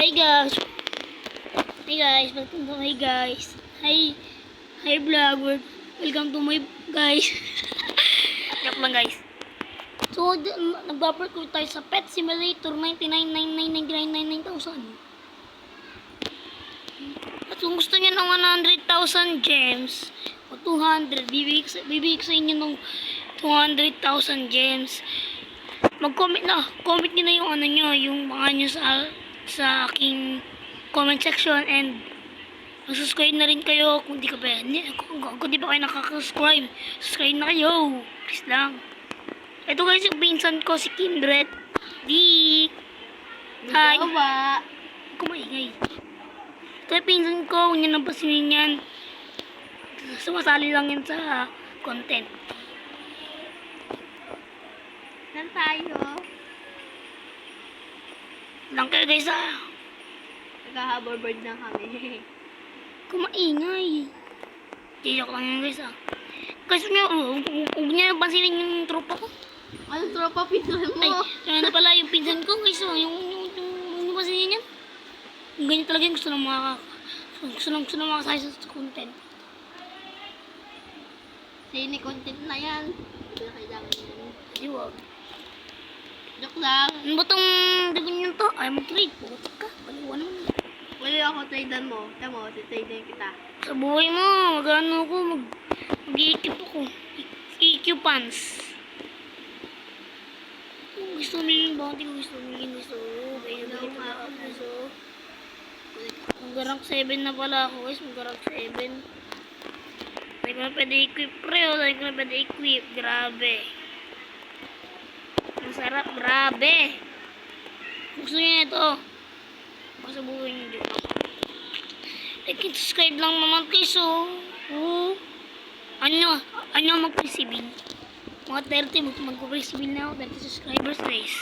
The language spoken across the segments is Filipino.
Hi guys. Hi guys, welcome to my guys. Hi vlogger. Welcome to my guys. Joke lang guys. So, nagbabarcode tayo sa Pet Simulator 99,999,999,000. At kung gusto niyo ng 100,000 gems o 200, bibigay ko sa inyo ng 200,000 gems. Mag-comment na. Comment niyo na yung ano nyo, yung mga nyo sa aking comment section, and mag-subscribe na rin kayo kung di ka ba. Kung di ba kayo nakaka-subscribe, subscribe na kayo. Please lang. Ito guys, yung pinsan ko, si Kindred. Hi. Kumaingay. Ito yung pinsan ko, huwag nyo nang pasinin yan. Sumasali lang yan sa content. Saan tayo? Lang kayo guys Nagka-hoverboard na kami. Kumaingay. Joke lang yan guys Guys, huwag nyo nang pasinin yung tropa ko. Anong tropa pinsan mo? Ay, kaya na pala yung pinsan ko guys. Yung pasinin yan. Yung ganyan talaga yung gusto ng mga makasaya sa content. Sini content na yan. Hindi na kailangan yan. Di wag. Joke lang. Ano ba itong dagon nyo to? Ay, mag-trade. Putot ka. Baliwan naman. Wala ako tradean mo. Tama mo, titradean kita. Sa buhay mo, mag-ano ko, mag-i-equip ako. EQ pants. Gusto nyo ba? Hindi ko gusto nyo. Gusto. Mag-rank 7 na pala ako guys. Mag-rank 7. Hindi ko na pwede equip pre. Hindi ko na pwede equip. Grabe. Masarap. Grabe. Gusto nyo ito. Basta buhay nyo dito. Like and subscribe lang naman guys. Ano mag-presibil? Mga 30 mag-presibil na ako. 30 subscribers guys.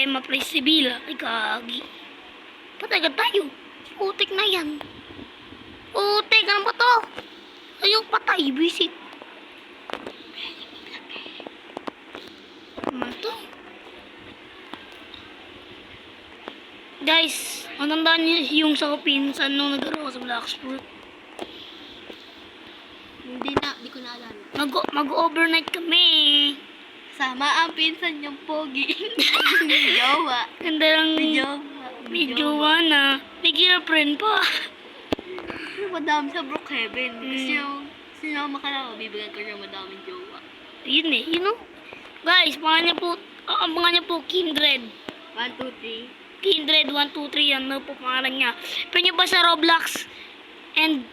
Ma-presibil. Ay kagi. Patay ka tayo. Utik na yan. Utik. Ano ba to? Ayaw patay. Visit. Ano to? Guys, matandaan niyo yung sa pinsan nung nag-aro sa Blacksport. Hindi ko na alam. Mag-overnight kami. Sama ang pinsan niyong pogi. Jowa. Ganda lang. May jowa na. May girlfriend pa. Madami sa Brookhaven. Gusto nyo makalako, bibigyan ko ng madaming jowa. Yun eh. You know? Guys, abangan niyo po Kindred. 1, 2, 3. Kindred 123 yan. Ano po pangalan niya. Pero niyo ba sa Roblox? And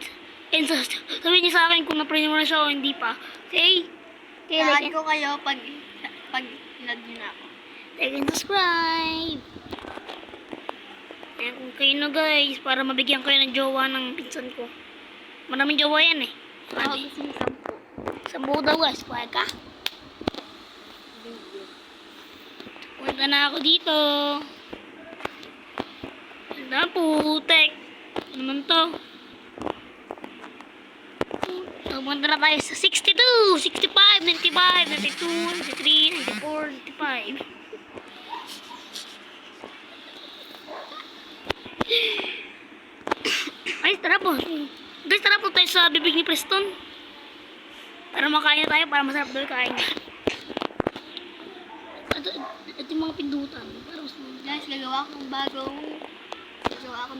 sabihin niyo sa akin kung na-print mo na siya o hindi pa. Okay? Lahat ko kayo pag nag nyo na ako. Like and subscribe. Ayan, kung kayo na guys, para mabigyan kayo ng jowa ng pinsan ko. Maraming jowa yan eh. Ako gusto yung 10. 10 daw guys, pwede ka? Punta na ako dito. Ganda putek. Ano naman to? Pumunta na tayo sa 62, 65, 95, 92, 93, 94, 95. Ay, tara po. Guys, tara po tayo sa bibig ni Preston. Para makain na tayo, para masarap doon kain. Ito yung mga pindutan. Guys, gagawa ako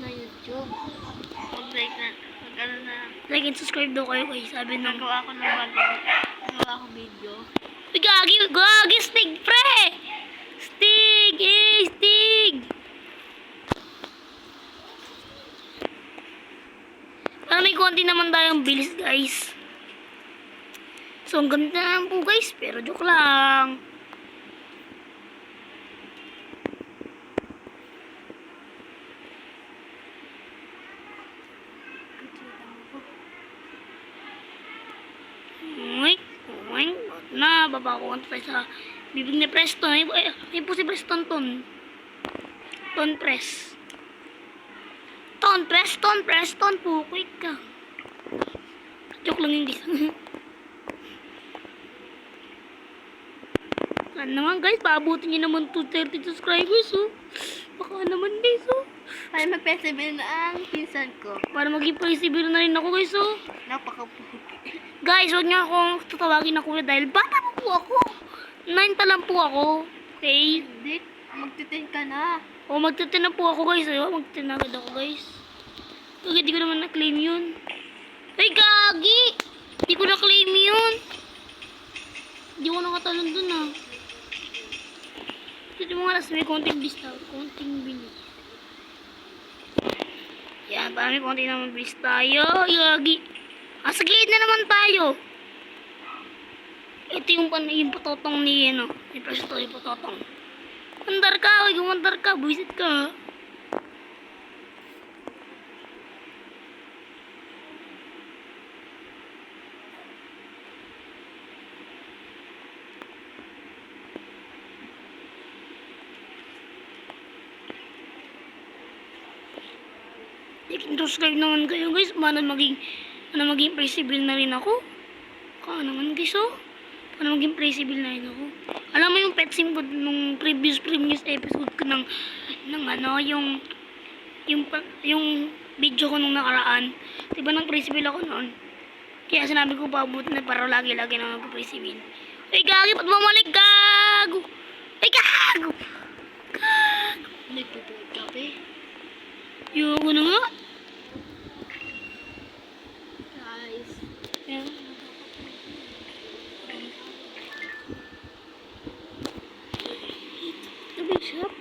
na YouTube. Mag-like na. Like and subscribe daw kayo guys. Sabi nung Gagawa ako video. Uy, gagi, Stig, pre! Stig! Stig! Parang may konti naman tayong bilis, guys. So, ang ganda naman po, guys. Pero joke lang. Babakuan tayo sa bibig ni Preston. Ay po si Preston Ton Press. Ton po. Quick ka. Joke lang hindi. Ano naman guys, paabutin nyo naman 230 subscribers Baka naman guys Para mag-festival na ang pinsan ko. Para maging persevere na rin ako guys, oh. Napakaputi. Guys, huwag niyo akong tatawagin na kuya dahil bata pa po ako. 9 pa lang po ako. Okay? Hindi, magtitin ka na. O, magtitin na po ako guys. Ayaw, magtitin na agad ako guys. Kasi di ko naman na-claim yun. Ay, gagi! Di ko na-claim yun. Di ko nakatalon dun ah. Ito yung mga last may konting bilis na. Konting bilis. Yan, para may konting naman bilis tayo. Gagi. Sa gilid na naman tayo. Ito yung patotong ni, ano. Yung presto, yung patotong. Mandar ka, oy, gumandar ka. Buisit ka. Subscribe naman kayo guys. Paano maging principal na rin ako? Kaya naman guys, oh. Paano maging principal na rin ako? Alam mo yung pet sim ko nung previous episode ko ng ano, yung video ko nung nakaraan. Diba nang principal ako noon? Kaya sinabi ko paabot na para lagi-lagi na mag-principal. Ay gagi, ba't bumalik? Gago! Ay gago! Gago! Nagpupunta ka, be. Yung ano nga? Guys. Yan. The big shop.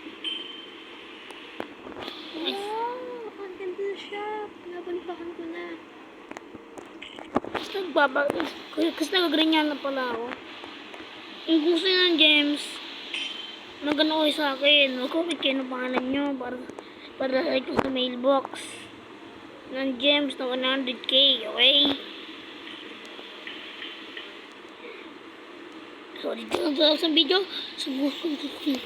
Nice. Wow, ang ganda ng shop. Nabantakan ko na. Kasi nagaganyan na pala ako. Yung gusto ng gems, nagano kayo sa akin. Mag-comment kayo ng pangalan nyo para like sa mailbox. Ng gems na 100k, okay? So, dito na sa video. So,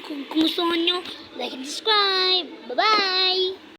kung gusto nyo, like and subscribe. Bye-bye!